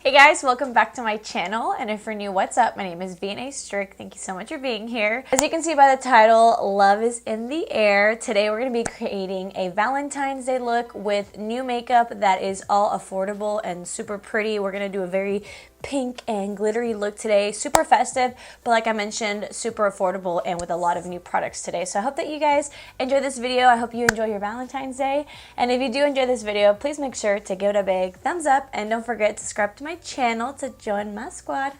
Hey guys, welcome back to my channel, and if you're new, what's up? My name is vianney.strick. Thank you so much for being here. As you can see by the title, love is in the air. Today we're going to be creating a Valentine's Day look with new makeup that is all affordable and super pretty. We're going to do a very pink and glittery look today, super festive, but like I mentioned, super affordable and with a lot of new products today. So I hope that you guys enjoy this video. I hope you enjoy your Valentine's Day, and if you do enjoy this video, please make sure to give it a big thumbs up and don't forget to subscribe to my channel to join my squad.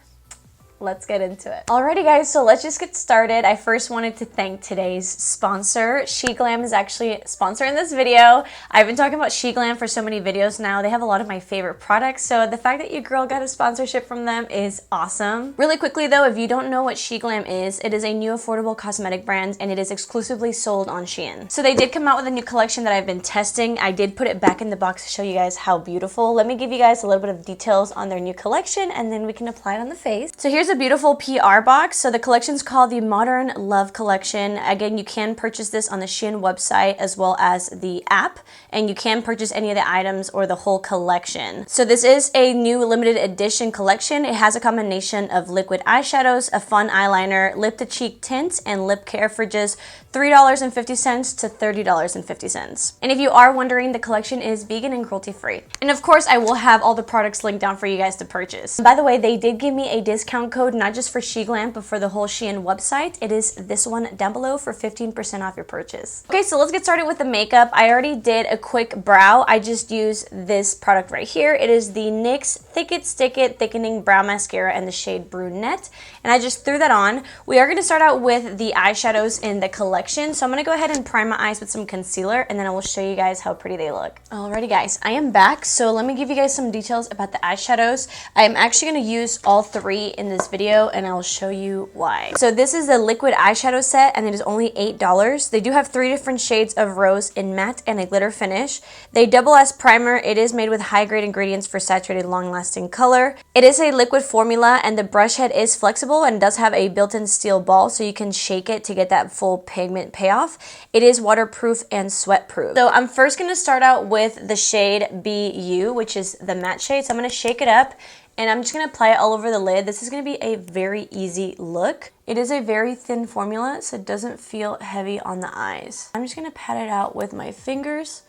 Let's get into it. Alrighty guys, so let's just get started. I first wanted to thank today's sponsor. SHEGLAM is actually sponsoring this video. I've been talking about SHEGLAM for so many videos now. They have a lot of my favorite products, so the fact that your girl got a sponsorship from them is awesome. Really quickly though, if you don't know what SHEGLAM is, it is a new affordable cosmetic brand and it is exclusively sold on SHEIN. So they did come out with a new collection that I've been testing. I did put it back in the box to show you guys how beautiful. Let me give you guys a little bit of details on their new collection and then we can apply it on the face. So here's a beautiful PR box. So the collection's called the Modern Love Collection. Again, you can purchase this on the SHEIN website as well as the app, and you can purchase any of the items or the whole collection. So this is a new limited edition collection. It has a combination of liquid eyeshadows, a fun eyeliner, lip to cheek tints, and lip care for just $3.50 to $30.50. And if you are wondering, the collection is vegan and cruelty free. And of course, I will have all the products linked down for you guys to purchase. By the way, they did give me a discount code, not just for SHEGLAM, but for the whole SHEIN website. It is this one down below for 15% off your purchase. Okay, so let's get started with the makeup. I already did a quick brow. I just used this product right here. It is the NYX Thick It, Stick It Thickening Brow Mascara in the shade Brunette. And I just threw that on. We are going to start out with the eyeshadows in the collection. So I'm going to go ahead and prime my eyes with some concealer, and then I will show you guys how pretty they look. Alrighty guys, I am back. So let me give you guys some details about the eyeshadows. I am actually going to use all three in this video, and I will show you why. So this is the liquid eyeshadow set, and it is only $8. They do have 3 different shades of rose in matte and a glitter finish. They double as primer. It is made with high grade ingredients for saturated long lasting color. It is a liquid formula, and the brush head is flexible and does have a built-in steel ball, so you can shake it to get that full pigment payoff. It is waterproof and sweat proof. So I'm first going to start out with the shade BU, which is the matte shade. So I'm going to shake it up, and I'm just going to apply it all over the lid. This is going to be a very easy look. It is a very thin formula, so it doesn't feel heavy on the eyes. I'm just going to pat it out with my fingers.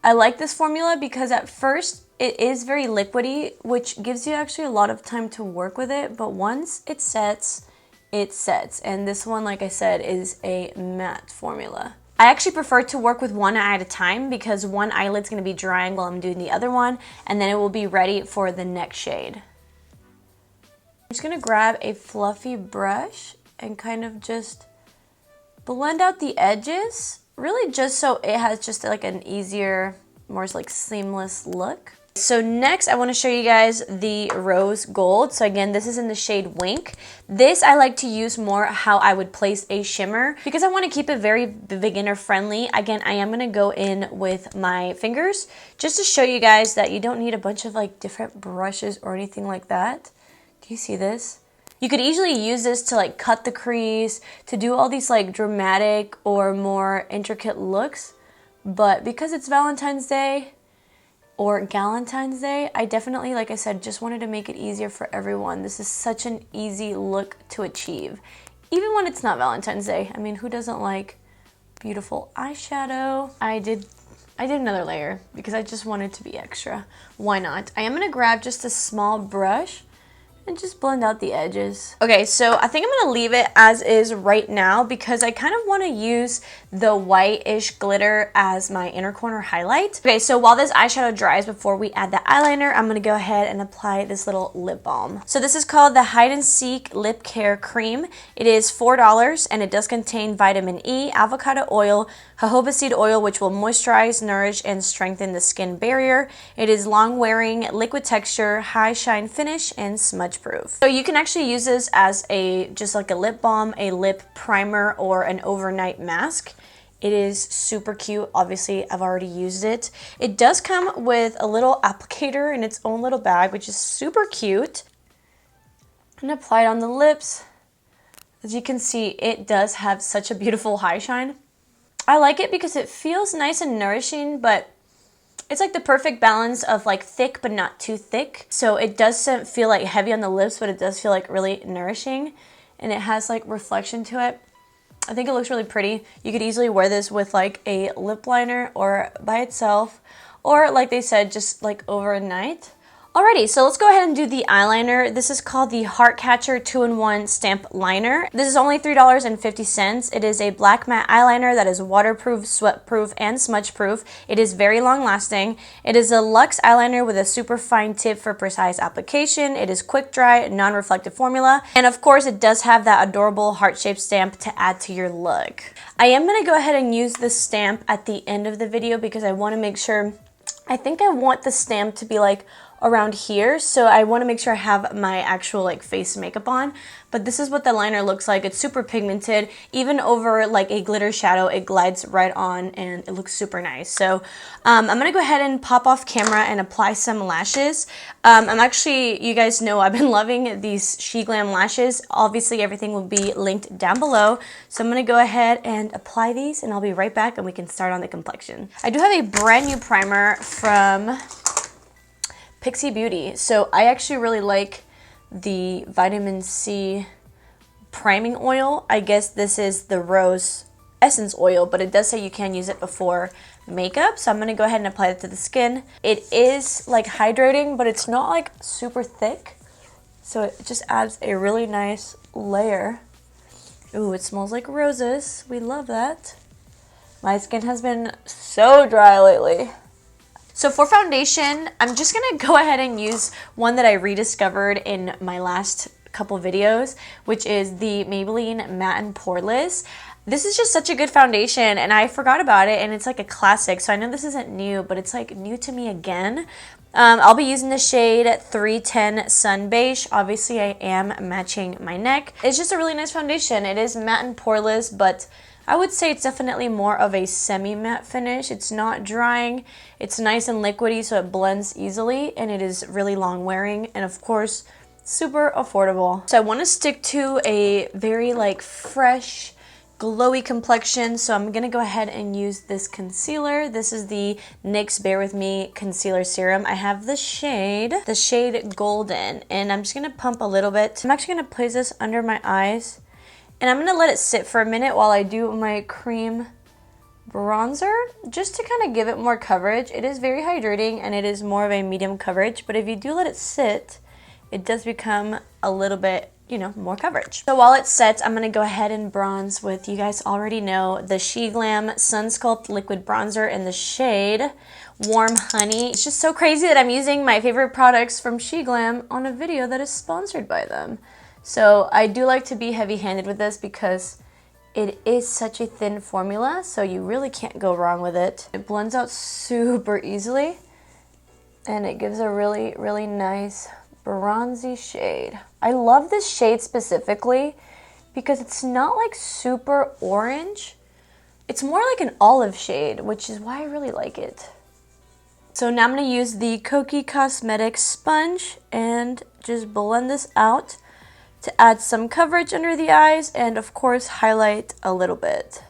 I like this formula because at first it is very liquidy, which gives you actually a lot of time to work with it, but once it sets, it sets. And this one, like I said, is a matte formula. I actually prefer to work with one eye at a time because one eyelid's going to be drying while I'm doing the other one, and then it will be ready for the next shade. I'm just going to grab a fluffy brush and kind of just blend out the edges, really just so it has just like an easier, more like seamless look. So next I want to show you guys the rose gold. So again, this is in the shade Wink. This I like to use more how I would place a shimmer because I want to keep it very beginner friendly. Again, I am going to go in with my fingers just to show you guys that you don't need a bunch of like different brushes or anything like that. Do you see this? You could easily use this to like cut the crease, to do all these like dramatic or more intricate looks, but because it's Valentine's Day or Galentine's Day, I definitely, like I said, just wanted to make it easier for everyone. This is such an easy look to achieve, even when it's not Valentine's Day. I mean, who doesn't like beautiful eyeshadow? I did another layer because I just wanted to be extra. Why not? I am gonna grab just a small brush and just blend out the edges. Okay, so I think I'm gonna leave it as is right now because I kind of want to use the white-ish glitter as my inner corner highlight. Okay, so while this eyeshadow dries before we add the eyeliner, I'm gonna go ahead and apply this little lip balm. So this is called the Hide and Seek Lip Care Cream. It is $4 and it does contain vitamin E, avocado oil, jojoba seed oil, which will moisturize, nourish, and strengthen the skin barrier. It is long-wearing, liquid texture, high shine finish, and smudge proof. So you can actually use this as just like a lip balm, a lip primer, or an overnight mask. It is super cute. Obviously, I've already used it. It does come with a little applicator in its own little bag, which is super cute. I'm gonna apply it on the lips. As you can see, it does have such a beautiful high shine. I like it because it feels nice and nourishing, but It's like the perfect balance of like thick but not too thick. So it doesn't feel like heavy on the lips, but it does feel like really nourishing. And it has like reflection to it. I think it looks really pretty. You could easily wear this with like a lip liner or by itself, or like they said, just like overnight. Alrighty, so let's go ahead and do the eyeliner. This is called the Heartcatcher 2-in-1 Stamp Liner. This is only $3.50. It is a black matte eyeliner that is waterproof, sweat-proof, and smudge-proof. It is very long-lasting. It is a luxe eyeliner with a super fine tip for precise application. It is quick dry, non-reflective formula. And of course, it does have that adorable heart-shaped stamp to add to your look. I am going to go ahead and use this stamp at the end of the video because I want to make sure, I think I want the stamp to be like around here, so I want to make sure I have my actual like face makeup on. But this is what the liner looks like. It's super pigmented. Even over like a glitter shadow, it glides right on and it looks super nice. So I'm gonna go ahead and pop off camera and apply some lashes. I'm actually, you guys know I've been loving these SHEGLAM lashes. Obviously everything will be linked down below. So I'm gonna go ahead and apply these and I'll be right back and we can start on the complexion. I do have a brand new primer from PIXI Beauty. So I actually really like the vitamin C priming oil. I guess this is the rose essence oil, but it does say you can use it before makeup. So I'm going to go ahead and apply it to the skin. It is like hydrating, but it's not like super thick. So it just adds a really nice layer. Ooh, it smells like roses. We love that. My skin has been so dry lately. So for foundation, I'm just going to go ahead and use one that I rediscovered in my last couple videos, which is the Maybelline Matte and Poreless. This is just such a good foundation and I forgot about it and it's like a classic. So I know this isn't new, but it's like new to me again. I'll be using the shade 310 Sun Beige. Obviously I am matching my neck. It's just a really nice foundation. It is matte and poreless, but I would say it's definitely more of a semi-matte finish. It's not drying. It's nice and liquidy, so it blends easily, and it is really long wearing, and of course, super affordable. So I want to stick to a very like fresh, glowy complexion, so I'm going to go ahead and use this concealer. This is the NYX Bare With Me Concealer Serum. I have the shade Golden, and I'm just going to pump a little bit. I'm actually going to place this under my eyes. And I'm going to let it sit for a minute while I do my cream bronzer, just to kind of give it more coverage. It is very hydrating and it is more of a medium coverage, but if you do let it sit, it does become a little bit, you know, more coverage. So while it sets, I'm going to go ahead and bronze with, you guys already know, the SHEGLAM Sun Sculpt Liquid Bronzer in the shade Warm Honey. It's just so crazy that I'm using my favorite products from SHEGLAM on a video that is sponsored by them. So I do like to be heavy-handed with this because it is such a thin formula, so you really can't go wrong with it. It blends out super easily, and it gives a really, really nice bronzy shade. I love this shade specifically because it's not like super orange. It's more like an olive shade, which is why I really like it. So now I'm going to use the KOKIE Cosmetics sponge and just blend this out to add some coverage under the eyes and of course highlight a little bit.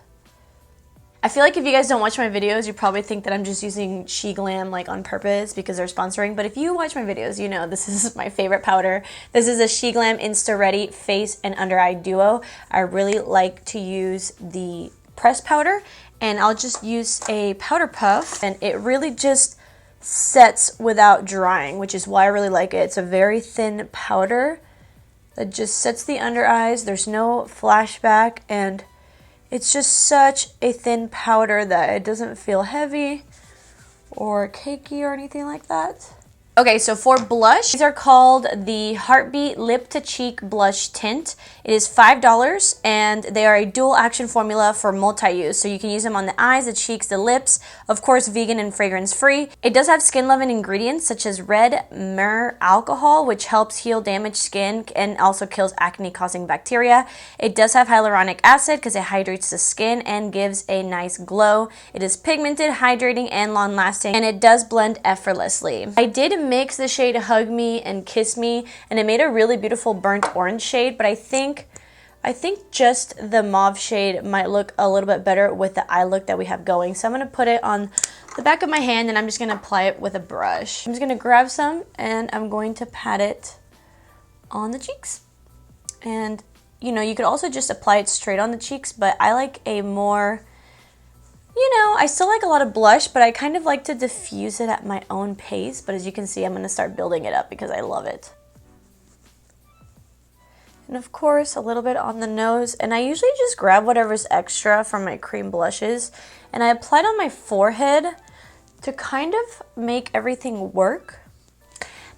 I feel like if you guys don't watch my videos, you probably think that I'm just using SHEGLAM like on purpose because they're sponsoring, but if you watch my videos, you know this is my favorite powder. This is a SHEGLAM INSTA-READY Face and Under Eye Duo. I really like to use the pressed powder, and I'll just use a powder puff, and it really just sets without drying, which is why I really like it. It's a very thin powder that just sets the under eyes. There's no flashback, and it's just such a thin powder that it doesn't feel heavy or cakey or anything like that. Okay, so for blush, these are called the Heartbeat Lip to Cheek Blush Tint. It is $5, and they are a dual action formula for multi-use. So you can use them on the eyes, the cheeks, the lips. Of course, vegan and fragrance free. It does have skin-loving ingredients such as red myrrh alcohol, which helps heal damaged skin and also kills acne-causing bacteria. It does have hyaluronic acid because it hydrates the skin and gives a nice glow. It is pigmented, hydrating, and long-lasting, and it does blend effortlessly. I did mix the shade Hug Me and Kiss Me, and it made a really beautiful burnt orange shade, but I think just the mauve shade might look a little bit better with the eye look that we have going. So I'm going to put it on the back of my hand, and I'm just gonna apply it with a brush. I'm just gonna grab some and I'm going to pat it on the cheeks. And you know, you could also just apply it straight on the cheeks, but I like a more, you know, I still like a lot of blush, but I kind of like to diffuse it at my own pace. But as you can see, I'm gonna start building it up because I love it. And of course, a little bit on the nose. And I usually just grab whatever's extra from my cream blushes and I apply it on my forehead to kind of make everything work.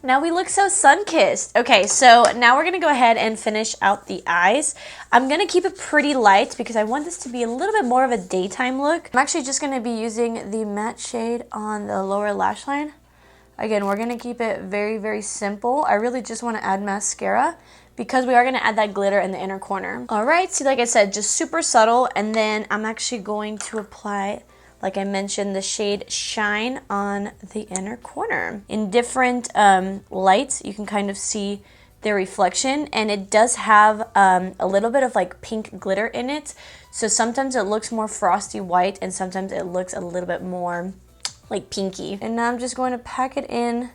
Now we look so sun-kissed. Okay, so now we're gonna go ahead and finish out the eyes. I'm gonna keep it pretty light because I want this to be a little bit more of a daytime look. I'm actually just gonna be using the matte shade on the lower lash line. Again, we're gonna keep it very, very simple. I really just wanna add mascara because we are gonna add that glitter in the inner corner. All right, so like I said, just super subtle, and then I'm actually going to apply, like I mentioned, the shade Shine on the inner corner. In different lights, you can kind of see the reflection, and it does have a little bit of like pink glitter in it. So sometimes it looks more frosty white, and sometimes it looks a little bit more like pinky. And now I'm just going to pack it in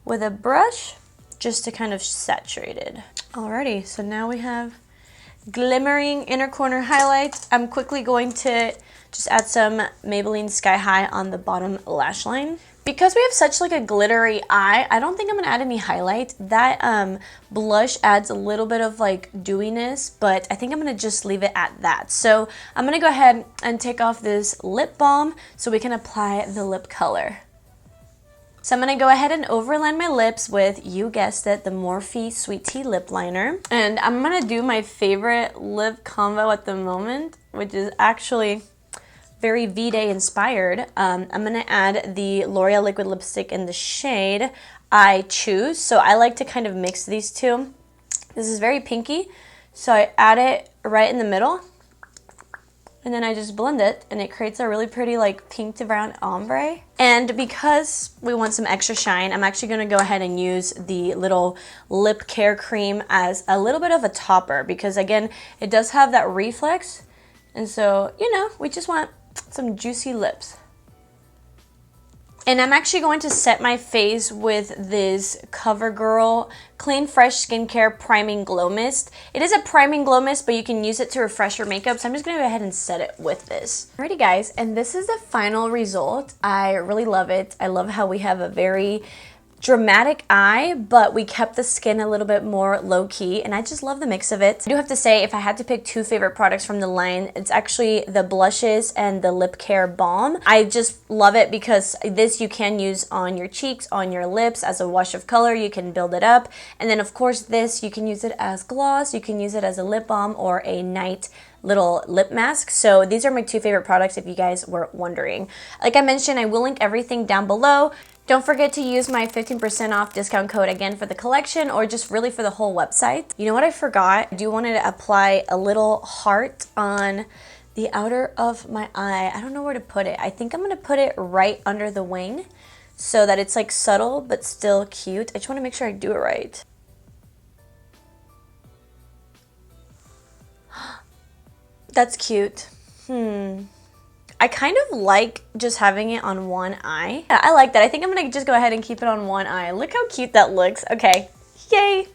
with a brush just to kind of saturate it. Alrighty, so now we have glimmering inner corner highlight. I'm quickly going to just add some Maybelline Sky High on the bottom lash line. Because we have such like a glittery eye, I don't think I'm gonna add any highlight. That blush adds a little bit of like dewiness, but I think I'm gonna just leave it at that. So I'm gonna go ahead and take off this lip balm so we can apply the lip color. So I'm gonna go ahead and overline my lips with, you guessed it, the Morphe Sweet Tea Lip Liner. And I'm gonna do my favorite lip combo at the moment, which is actually very V-Day inspired. I'm gonna add the L'Oreal liquid lipstick in the shade I Choose. So I like to kind of mix these two. This is very pinky, so I add it right in the middle, and then I just blend it, and it creates a really pretty like pink to brown ombre. And because we want some extra shine, I'm actually gonna go ahead and use the little lip care cream as a little bit of a topper, because again, it does have that reflex, and so, you know, we just want some juicy lips. And I'm actually going to set my face with this CoverGirl Clean Fresh Skincare Priming Glow Mist. It is a priming glow mist, but you can use it to refresh your makeup, so I'm just gonna go ahead and set it with this. Alrighty guys, and this is the final result. I really love it. I love how we have a very dramatic eye, but we kept the skin a little bit more low-key, and I just love the mix of it. I do have to say, if I had to pick two favorite products from the line, it's actually the blushes and the lip care balm. I just love it because this you can use on your cheeks, on your lips as a wash of color. You can build it up, and then of course this, you can use it as gloss, you can use it as a lip balm or a night little lip mask. So these are my two favorite products if you guys were wondering. Like I mentioned, I will link everything down below. Don't forget to use my 15% off discount code again for the collection, or just really for the whole website. You know what I forgot? I do want to apply a little heart on the outer of my eye. I don't know where to put it. I think I'm going to put it right under the wing so that it's like subtle but still cute. I just want to make sure I do it right. That's cute. I kind of like just having it on one eye. Yeah, I like that. I think I'm gonna just go ahead and keep it on one eye. Look how cute that looks. Okay, yay.